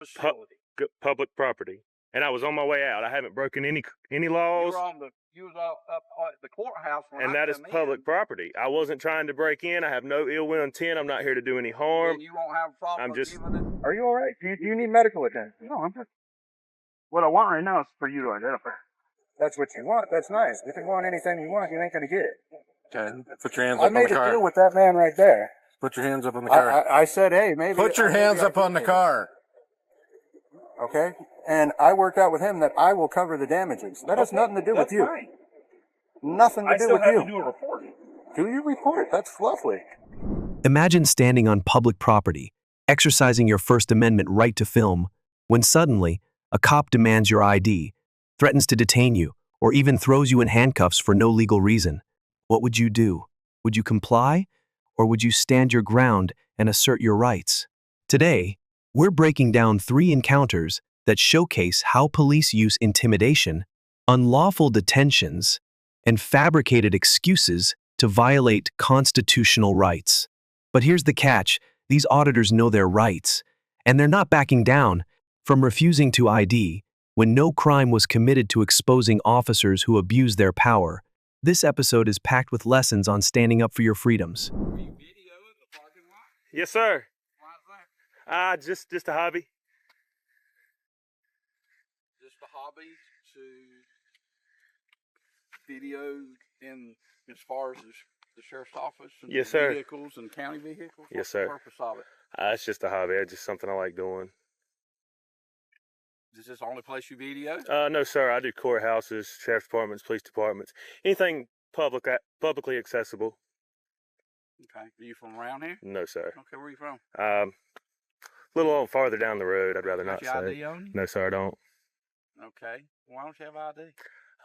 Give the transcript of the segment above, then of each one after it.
facility. Public property. And I was on my way out. I haven't broken any laws. You was up at the courthouse when and I that is come public in. property. I wasn't trying to break in. I have no ill will intent. I'm not here to do any harm. And you won't have a problem I'm just. giving it. Are you all right? Do you need medical attention? No, I'm just. What I want right now is for you to identify. That's what you want. That's nice. If you want anything you want, you ain't gonna get it. Okay, put your hands up on the I made car. a deal with that man right there. Put your hands up on the car. I said, hey, maybe. Put your hands up on the car. Okay? And I worked out with him that I will cover the damages. That has nothing to do with you. Fine. Nothing to do with you. I still have to do a report. Do you report? That's lovely. Imagine standing on public property, exercising your First Amendment right to film, when suddenly a cop demands your ID, threatens to detain you, or even throws you in handcuffs for no legal reason. What would you do? Would you comply? Or would you stand your ground and assert your rights? Today, we're breaking down 3 encounters that showcase how police use intimidation, unlawful detentions, and fabricated excuses to violate constitutional rights. But here's the catch: these auditors know their rights, and they're not backing down. From refusing to ID, when no crime was committed, to exposing officers who abuse their power, this episode is packed with lessons on standing up for your freedoms. Were you videoing the parking lot? Yes, sir. Why is that? Just a hobby. Just a hobby to video in as far as the sheriff's office and Yes, sir. vehicles and county vehicles? Yes, What's sir. the purpose of it? It's just a hobby. It's just something I like doing. Is this the only place you video? No, sir. I do courthouses, sheriff's departments, police departments, anything publicly accessible. Okay. Are you from around here? No, sir. Okay, where are you from? A little farther down the road. I'd rather not Got your say. ID on you? No, sir. I don't. Okay. Why don't you have ID?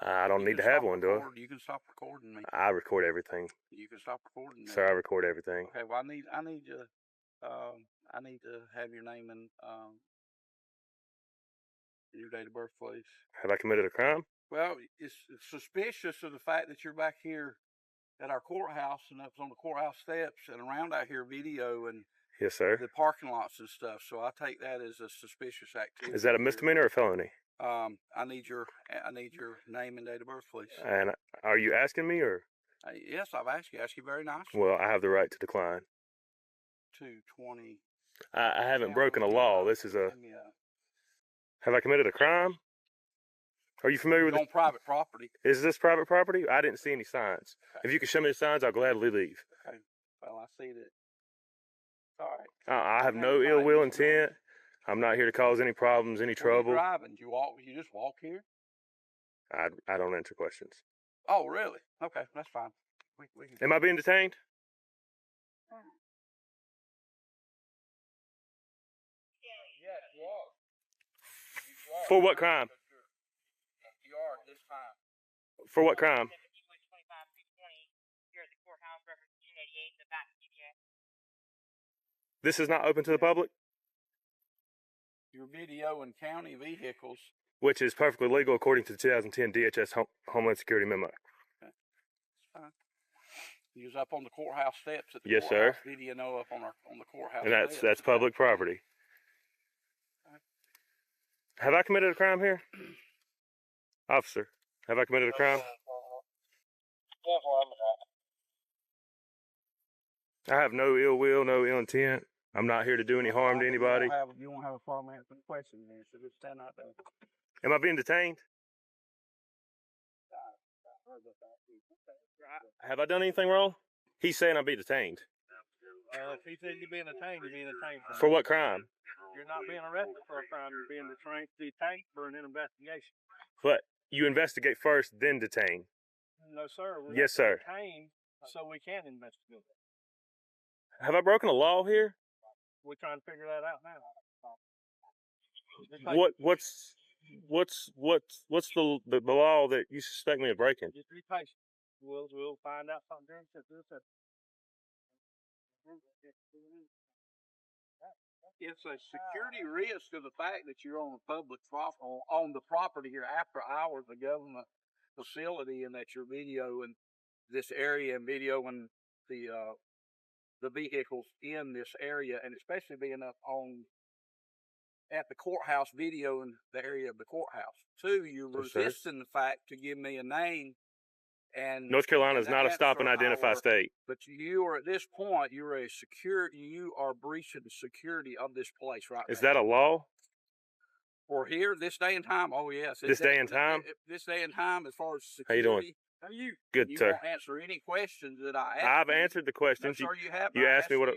I don't You need to can have stop one, do I? You can stop recording me. I record everything, You can stop recording me. sir. I record everything. Okay. Well, I need to have your name and your date of birth, please. Have I committed a crime? Well, it's suspicious of the fact that you're back here at our courthouse and up on the courthouse steps and around out here videoing Yes, sir. the parking lots and stuff. So I take that as a suspicious activity. Is that a misdemeanor or a felony? I need your name and date of birth, please. And are you asking me, or? Yes, I've asked you. Asked you very nicely. Well, I have the right to decline. 220. I haven't broken a law. This is a. Have I committed a crime? Are you familiar with on this? Private property? Is this private property? I didn't see any signs. Okay. If you can show me the signs, I'll gladly leave. Okay. Well, I see that. All right. I have no ill will intent. I'm not here to cause any problems, any trouble. When you're driving, you just walk here? I don't answer questions. Oh, really? Okay, that's fine. We can... Am I being detained? Yes, you are. For what crime? You are this time. For what crime? This is not open to the public, Your video and county vehicles. which is perfectly legal according to the 2010 DHS Homeland Security memo. Okay. That's fine. You was up on the courthouse steps at the Yes, courthouse. sir. Video up on the courthouse And steps. that's public property. Have I committed a crime here? Officer, have I committed a crime? I have no ill will, no ill intent. I'm not here to do any harm to anybody. You won't have a problem answering questions then, so just stand out there. Am I being detained? Have I done anything wrong? He's saying I'm being detained. If he said you're being detained, you're being detained. For what crime? You're not being arrested for a crime. You're being detained for an investigation. But you investigate first, then detain. No, sir. We're Yes, sir. detained so we can investigate. Have I broken a law here? We're trying to figure that out now. What's the law that you suspect me of breaking? Just be patient. We'll find out something during this. It's a security risk of the fact that you're on the property here after hours of government facility, and that you're videoing this area and videoing the vehicles in this area, and especially being up on at the courthouse videoing the area of the courthouse. 2, you're Yes, sir. resisting the fact to give me a name. And North Carolina is and not a that's stop and for identify our- state. But you are at this point, you are breaching the security of this place right Is now. that a law? For here, this day and time, oh yes. This day and time? This day and time, as far as How you security. doing? How are you? Good, You sir. won't answer any questions that I asked. I've you. answered the No, questions. sir, you haven't. You asked me what.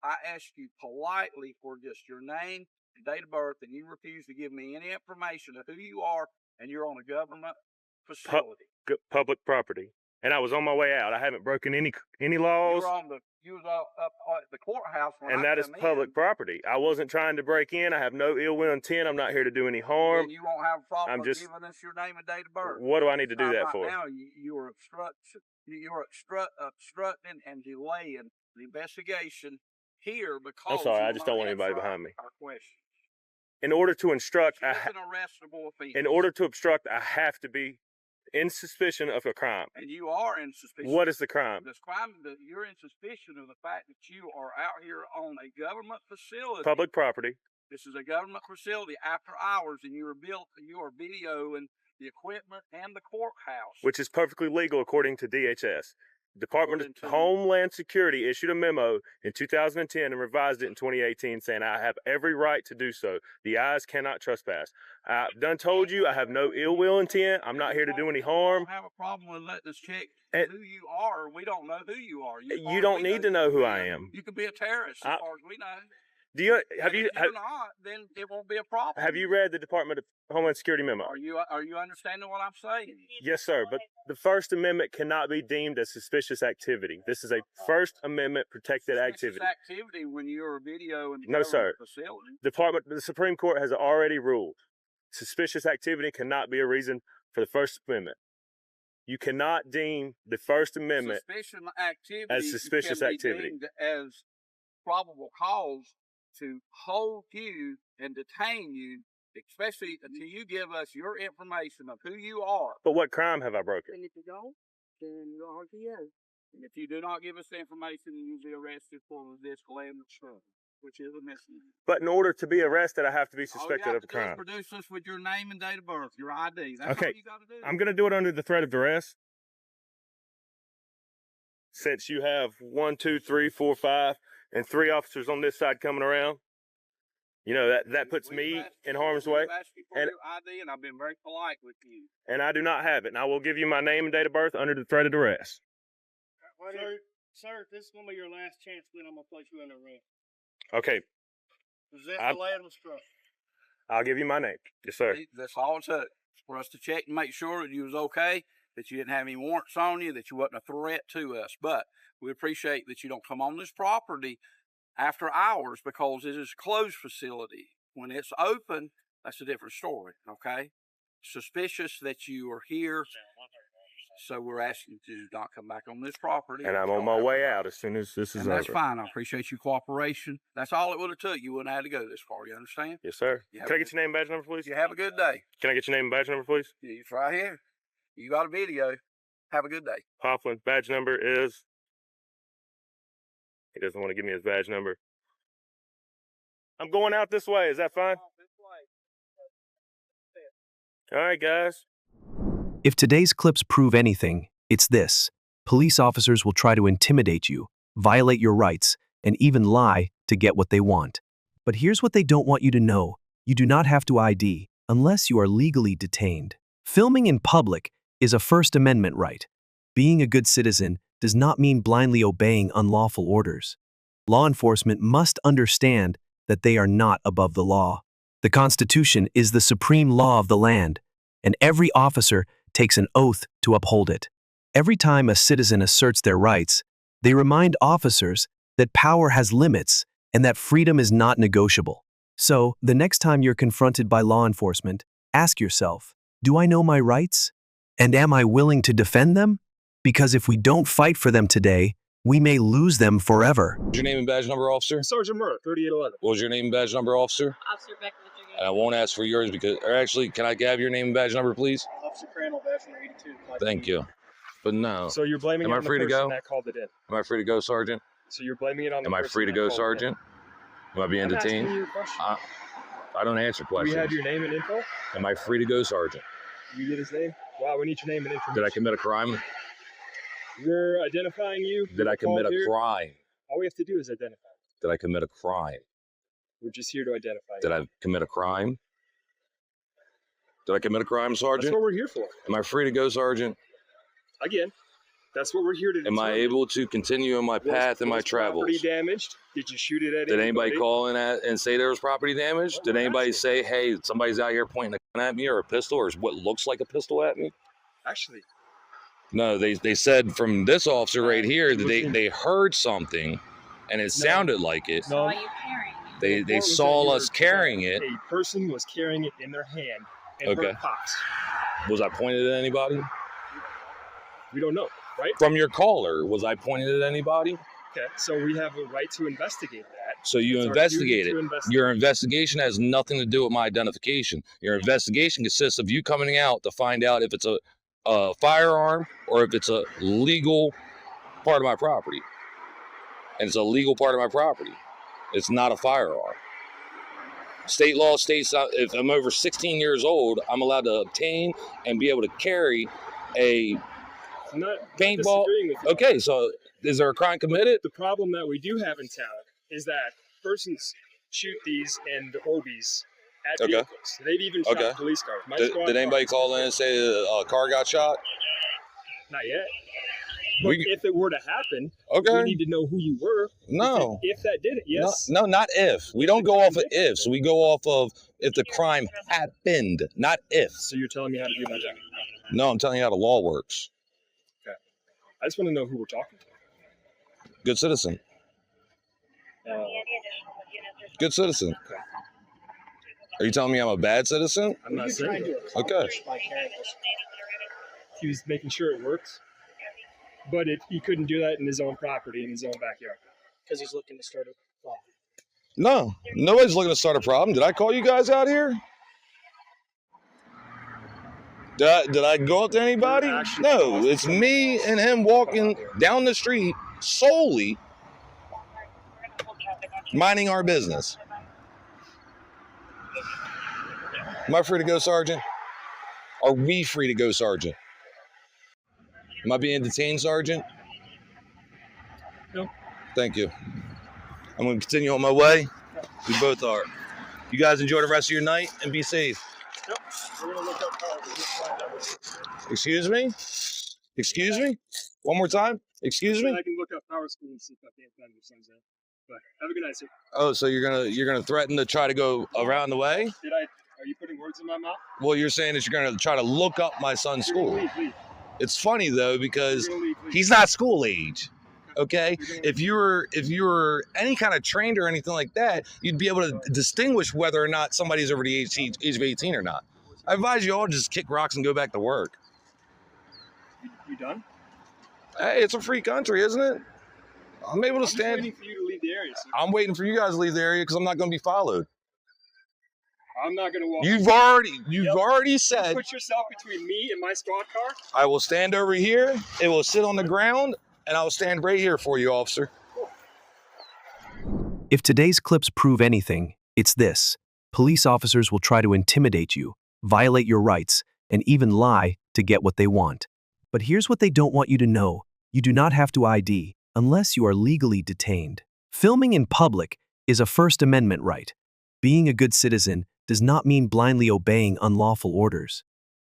I asked you politely for just your name and date of birth, and you refuse to give me any information of who you are, and you're on a government facility. Public property. And I was on my way out. I haven't broken any You laws. was up at the courthouse when And I that is come public in. property. I wasn't trying to break in. I have no ill will intent. I'm not here to do any harm. And you won't have a problem I'm with just- giving us your name and date of birth. What do I need to do Now, that right for? Now you are obstructing and delaying the investigation here because I'm sorry, you I will just not don't want anybody answer behind me. Our questions. In order to instruct, It's an arrestable offense. in order to obstruct, I have to be in suspicion of a crime. And you are in suspicion. What is the crime? This crime that you're in suspicion of the fact that you are out here on a government facility. Public property. This is a government facility after hours, and you are videoing the equipment and the courthouse. Which is perfectly legal according to DHS. Department of According to- Homeland Security issued a memo in 2010 and revised it in 2018 saying I have every right to do so. The eyes cannot trespass. I've done told you I have no ill will intent. I'm not here to do any harm. We don't have a problem with letting us check And- who you are. We don't know who you are. You don't need to know who I am. You could be a terrorist as far as we know. Do you If you're not, then it won't be a problem. have you read the Department of Homeland Security memo? Are you understanding what I'm saying? Yes, sir. But the First Amendment cannot be deemed as suspicious activity. This is a First Amendment protected activity. Suspicious activity when you're a video in the No, sir. facility. The Supreme Court has already ruled suspicious activity cannot be a reason for the First Amendment. You cannot deem the First Amendment Suspicious activity as suspicious can be activity. deemed as probable cause to hold you and detain you, especially until you give us your information of who you are. But what crime have I broken? And if you don't, then you're RTO. And if you do not give us the information, you'll be arrested for this land of which is a misdemeanor. But in order to be arrested, I have to be All you suspected have of a to do is crime. produce us with your name and date of birth, your ID. That's Okay, all you got to do. I'm going to do it under the threat of duress. Since you have 1, 2, 3, 4, 5, and 3 officers on this side coming around, you know, that puts me in harm's way. We've asked you for And- your ID, and I've been very polite with you. And I do not have it. And I will give you my name and date of birth under the threat of duress. Sir, if this is going to be your last chance, then I'm going to place you in arrest. Okay, Possess I'm- the land of trust. I'll give you my name. Yes, sir. That's all it took for us to check and make sure that you was okay, that you didn't have any warrants on you, that you wasn't a threat to us. But we appreciate that you don't come on this property after hours because it is a closed facility. When it's open, that's a different story, okay? Suspicious that you are here, so we're asking you to not come back on this property. And I'm on my way out as soon as this is And that's over. fine. I appreciate your cooperation. That's all it would have took. You wouldn't have had to go this far. You understand? Yes, sir. You have Can I a get your name and badge number, please? You have a good day. Can I get your name and badge number, please? It's right here. You got a video. Have a good day. Hoffman, badge number is... He doesn't want to give me his badge number. I'm going out this way. Is that fine? All right, guys. If today's clips prove anything, it's this. Police officers will try to intimidate you, violate your rights, and even lie to get what they want. But here's what they don't want you to know. You do not have to ID unless you are legally detained. Filming in public is a First Amendment right. Being a good citizen does not mean blindly obeying unlawful orders. Law enforcement must understand that they are not above the law. The Constitution is the supreme law of the land, and every officer takes an oath to uphold it. Every time a citizen asserts their rights, they remind officers that power has limits and that freedom is not negotiable. So, the next time you're confronted by law enforcement, ask yourself, do I know my rights? And am I willing to defend them? Because if we don't fight for them today, we may lose them forever. What's your name and badge number, officer? Sergeant Murr, 3811. What was your name and badge number, officer? Officer Becker, Virginia. And I won't ask for yours because, or actually, can I have your name and badge number, please? Officer Crandall, badge number 82. Thank you. But no. So you're blaming Am it I on the free to person go? that called it in. Am I free to go, Sergeant? So you're blaming it on the Am I person free to that go, called it in. Sergeant? Am I being I'm asking detained? you a question. I don't answer Do we questions. have your name and info? Am I free to go, Sergeant? You get his name? Wow, we need your name and information. Did I commit a crime? We're identifying you. Did I commit a crime? All we have to do is identify. Did I commit a crime? We're just here to identify you. Did I commit a crime? Did I commit a crime, Sergeant? That's what we're here for. Am I free to go, Sergeant? Again, that's what we're here to do. Am I able to continue on my path and my travels? Property damaged? Did you shoot it at Did anybody call in and say there was property damage? Did anybody say, hey, somebody's out here pointing a gun at me or a pistol or what looks like a pistol at me? Actually. No, they said from this officer right here that they heard something and it sounded like it. No. They saw us carrying it. A person was carrying it in their hand and Okay. heard pops. Was I pointed at anybody? We don't know, right? From your caller, was I pointed at anybody? Okay, so we have a right to investigate that. So you It's our investigate duty it. to investigate. Your investigation has nothing to do with my identification. Your investigation consists of you coming out to find out if it's a firearm or if it's a legal part of my property. And it's a legal part of my property. It's not a firearm. State law states if I'm over 16 years old, I'm allowed to obtain and be able to carry a I'm not paintball. disagreeing with you. Okay, so is there a crime committed? The problem that we do have in town is that persons shoot these and Orbeez at Okay. vehicles. They've even shot Okay. police cars. My Did squad anybody cars. call in and say a car got shot? Not yet. But We- if it were to happen, we Okay. need to know who you were. No. If that did it, yes. No, not if. We don't go off of ifs. We go off of if the crime happened, not if. So you're telling me how to do my job. No, I'm telling you how the law works. I just want to know who we're talking to. Good citizen. Good citizen. Are you telling me I'm a bad citizen? I'm not saying it. Okay. He was making sure it works, but he couldn't do that in his own property, in his own backyard. Because he's looking to start a fire. No, nobody's looking to start a problem. Did I call you guys out here? Did I go up to anybody? No, it's me and him walking down the street solely minding our business. Am I free to go, Sergeant? Are we free to go, Sergeant? Am I being detained, Sergeant? No. Thank you. I'm going to continue on my way. We both are. You guys enjoy the rest of your night and be safe. Nope. We're going to look up cars. We'll find out. Excuse me? Excuse me? One more time? Excuse me? I can look up Power School and see if I can't find your son's name. But have a good night, sir. Oh, so you're gonna threaten to try to go around the way? Are you putting words in my mouth? Well, you're saying that you're gonna try to look up my son's You're gonna school. leave. It's funny though because You're gonna leave. he's not school age. Okay, if you were any kind of trained or anything like that, you'd be able to distinguish whether or not somebody's over the age of 18 or not. I advise you all just kick rocks and go back to work. You done? Hey, it's a free country, isn't it? I'm able to I'm just stand. waiting for you to leave the area, sir. I'm waiting for you guys to leave the area because I'm not going to be followed. I'm not gonna walk. You've already You said put yourself between me and my squad car. I will stand over here. It will sit on the ground, and I will stand right here for you, officer. If today's clips prove anything, it's this. Police officers will try to intimidate you, violate your rights, and even lie to get what they want. But here's what they don't want you to know. You do not have to ID unless you are legally detained. Filming in public is a First Amendment right. Being a good citizen does not mean blindly obeying unlawful orders.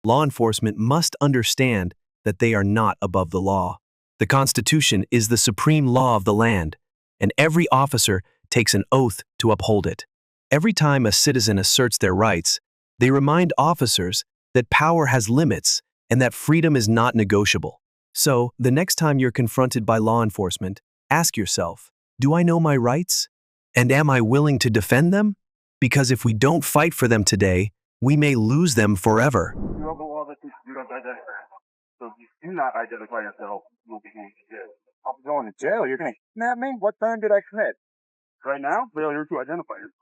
Law enforcement must understand that they are not above the law. The Constitution is the supreme law of the land, and every officer takes an oath to uphold it. Every time a citizen asserts their rights, they remind officers that power has limits and that freedom is not negotiable. So, the next time you're confronted by law enforcement, ask yourself, do I know my rights? And am I willing to defend them? Because if we don't fight for them today, we may lose them forever. You don't go all the things you don't identify. So if you do not identify yourself, you'll be going to jail. I'm going to jail? You're going to kidnap me? What crime did I commit? Right now? Failure to identify yourself.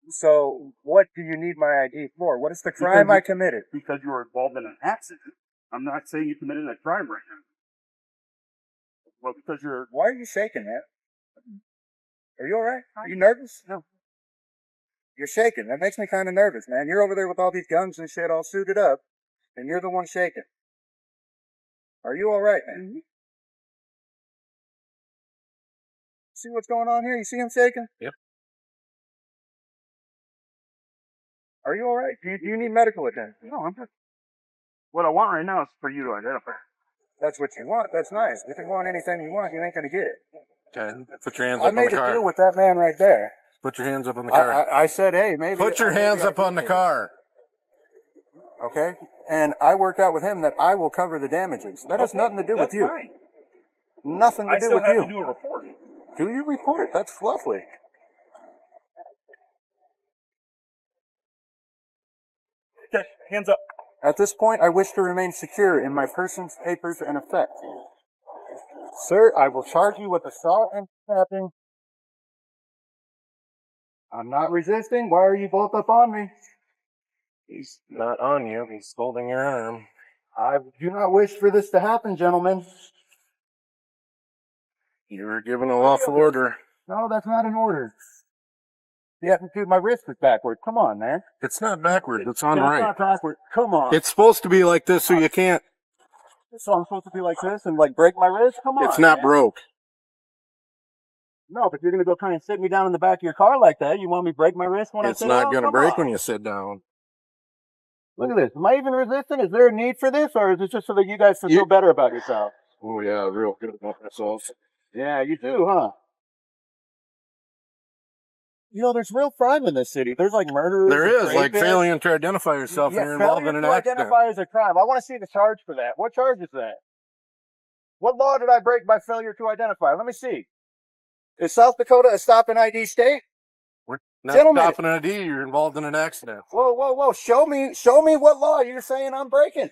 So what do you need my ID for? What is the crime I committed? Because you were involved in an accident. I'm not saying you committed a crime right now. Well, because you're... Why are you shaking, man? Are you all right? Are you nervous? No. You're shaking. That makes me kind of nervous, man. You're over there with all these guns and shit all suited up, and you're the one shaking. Are you all right, man? See what's going on here? You see him shaking? Yep. Are you all right? Do you need medical attention? No, I'm just. What I want right now is for you to identify. That's what you want. That's nice. If you want anything you want, you ain't gonna get it. Okay. Put your hands I up on the made a car. deal with that man right there. Put your hands up on the car. I said, hey, maybe. Put your hands up on the car. Okay? And I worked out with him that I will cover the damages. That has nothing to do with you. Fine. Nothing to I do still with have you. to do a report. Do you report? That's lovely. Okay, hands up. At this point, I wish to remain secure in my person's papers and effects. Sir, I will charge you with assault and kidnapping. I'm not resisting. Why are you both up on me? He's not on you. He's holding your arm. I do not wish for this to happen, gentlemen. You were given a lawful order. No, that's not an order. Yeah, dude, my wrist is backward. Come on, man. It's not backwards. It's on It's right. not backward. Come on. It's supposed to be like this so you can't. So I'm supposed to be like this and like break my wrist? Come on. It's not man. broke. No, but you're gonna go try and sit me down in the back of your car like that. You want me to break my wrist when I It's sit not down? going to Come break on. when you sit down. Look at this. Am I even resisting? Is there a need for this, or is it just so that you guys feel better about yourself? Oh, yeah, real good about myself. Yeah, you do, huh? You know, there's real crime in this city. There's like murderers. There and is, like rapists. failing to identify yourself Yeah, and you're involved in failure an to accident. identify as a crime. I want to see the charge for that. What charge is that? What law did I break by failure to identify? Let me see. Is South Dakota a stop and ID state? We're not Gentlemen. stopping an ID. You're involved in an accident. Whoa, whoa, whoa. Show me what law you're saying I'm breaking.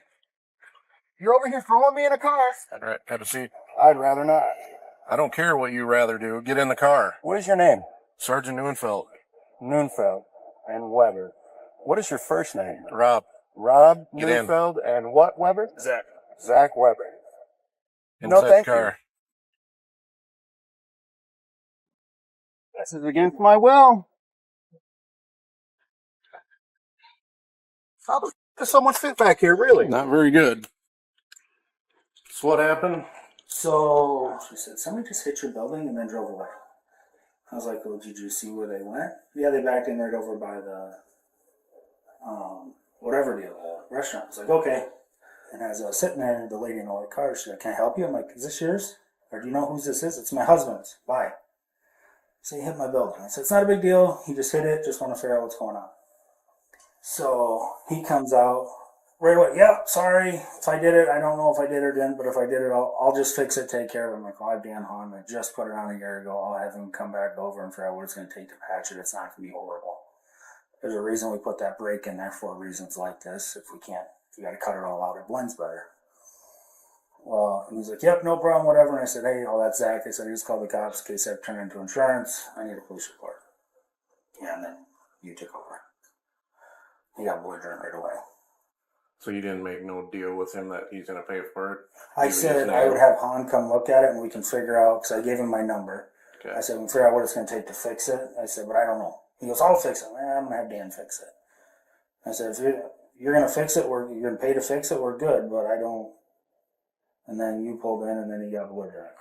You're over here throwing me in a car. All right, have a seat. I'd rather not. I don't care what you rather do. Get in the car. What is your name? Sergeant Neuenfeld. Neunfeld and Weber. What is your first name? Rob. Rob Get in. Neunfeld and what Weber? Zach. Zach Weber. Inside thank the car. This is against my will. How does someone fit back here, really? Not very good. So what happened? So she said, somebody just hit your building and then drove away. I was like, well, did you see where they went? Yeah, they backed in right over by the, whatever deal, the restaurant. I was like, okay. And as I was sitting there, the lady in the white car, she's like, can I help you? I'm like, is this yours? Or do you know whose this is? It's my husband's. Why? So he hit my building. I said, it's not a big deal. He just hit it. Just want to figure out what's going on. So he comes out right away. Yep, sorry. If I did it, I don't know if I did or didn't, but if I did it, I'll just fix it, take care of it. I'm like, oh, I have Dan Hahn. I just put it on a year ago. I'll have him come back over and figure out what it's going to take to patch it. It's not going to be horrible. There's a reason we put that break in there for reasons like this. If we can't, we got to cut it all out. It blends better. Well, and he's like, yep, no problem, whatever. And I said, hey, that's Zach. I said, I just called the cops in case I turned into insurance. I need a police report. Yeah, and then you took over. He got belligerent right away. So you didn't make no deal with him that he's going to pay for it? I said I would have Han come look at it and we can figure out, because I gave him my number. Okay. I said, we can figure out what it's going to take to fix it. I said, but I don't know. He goes, I'll fix it. I'm going to have Dan fix it. I said, if you're going to fix it, you're going to pay to fix it, we're good, but I don't. And then you pulled in and then he got belligerent.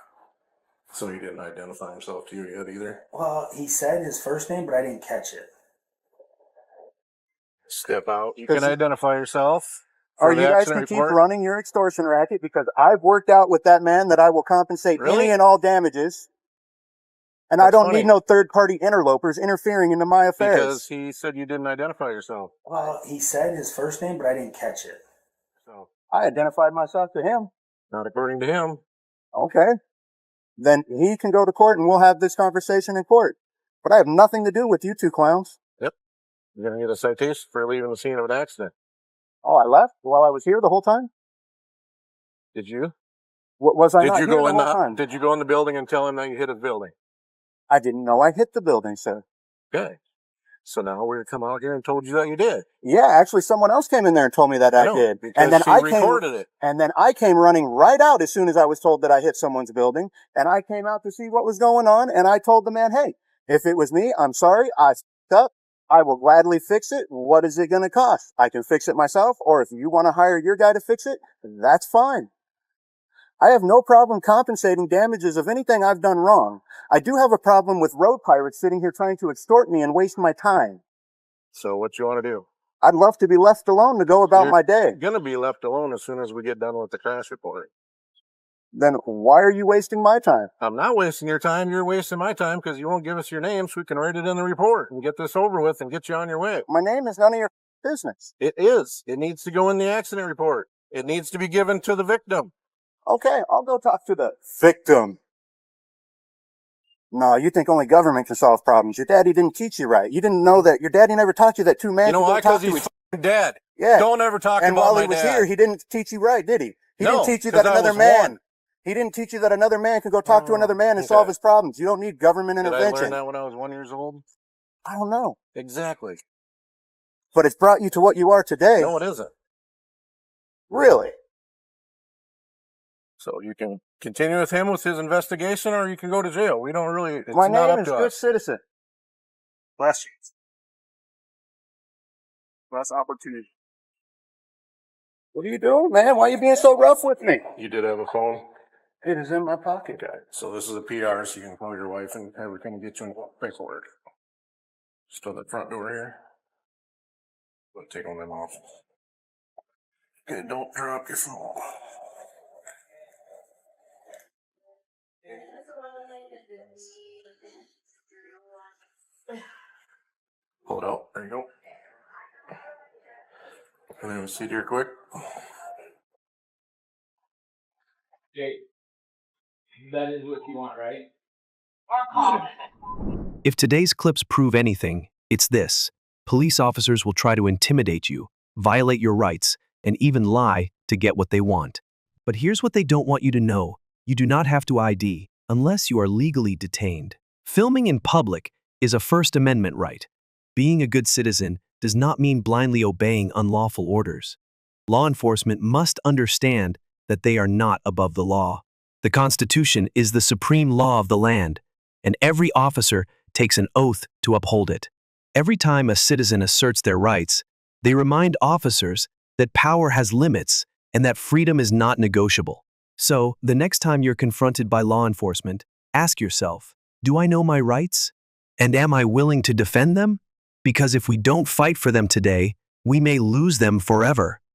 So he didn't identify himself to you yet either? Well, he said his first name, but I didn't catch it. Step out. You can identify yourself. Or you guys can keep running your extortion racket, because I've worked out with that man that I will compensate any and all damages. And I don't need no third-party interlopers interfering into my affairs. Because he said you didn't identify yourself. Well, he said his first name, but I didn't catch it. So I identified myself to him. not according to him. Okay. Then he can go to court and we'll have this conversation in court. But I have nothing to do with you two clowns. Yep. You're going to get a citation for leaving the scene of an accident. Oh, I left while I was here the whole time? Did you? Was I not Did you here go the in whole the time? Did you go in the building and tell him that you hit his building? I didn't know I hit the building, sir. Okay. So now we're going to come out here and told you that you did. Yeah, actually someone else came in there and told me that I did. Because And then she recorded it. And then I came running right out as soon as I was told that I hit someone's building. And I came out to see what was going on. And I told the man, hey, if it was me, I'm sorry. I f***ed up. I will gladly fix it. What is it going to cost? I can fix it myself, or if you want to hire your guy to fix it, that's fine. I have no problem compensating damages of anything I've done wrong. I do have a problem with road pirates sitting here trying to extort me and waste my time. So what you want to do? I'd love to be left alone to go about my day. You're going to be left alone as soon as we get done with the crash report. Then why are you wasting my time? I'm not wasting your time. You're wasting my time because you won't give us your name so we can write it in the report and get this over with and get you on your way. My name is none of your business. It is. It needs to go in the accident report. It needs to be given to the victim. Okay, I'll go talk to the victim. No, you think only government can solve problems. Your daddy didn't teach you right. You didn't know that. Your daddy never taught you that two men. You know why? Because he's dead. Yeah. Don't ever talk and about while my he was dad. here, he didn't teach you right, did he? He No, didn't teach you 'cause that I another was man. one. He didn't teach you that another man can go talk to another man and solve his problems. You don't need government Did I intervention. learn that when I was 1 year old? I don't know. Exactly. But it's brought you to what you are today. No, it isn't. Really? So you can continue with him with his investigation, or you can go to jail. We don't really. It's My not name up is to Good us. Citizen. Last chance. Last opportunity. What are you doing, man? Why are you being so rough with me? You did have a phone. It is in my pocket. Okay. So this is a PR, so you can call your wife and everything get you in paperwork. Still the front door here. But take one of them off. Okay, don't drop your phone. Pull it out. There you go. And then see here quick. Jake, that is what you want, right? If today's clips prove anything, it's this. Police officers will try to intimidate you, violate your rights, and even lie to get what they want. But here's what they don't want you to know. You do not have to ID unless you are legally detained. Filming in public is a First Amendment right. Being a good citizen does not mean blindly obeying unlawful orders. Law enforcement must understand that they are not above the law. The Constitution is the supreme law of the land, and every officer takes an oath to uphold it. Every time a citizen asserts their rights, they remind officers that power has limits and that freedom is not negotiable. So, the next time you're confronted by law enforcement, ask yourself, do I know my rights? And am I willing to defend them? Because if we don't fight for them today, we may lose them forever.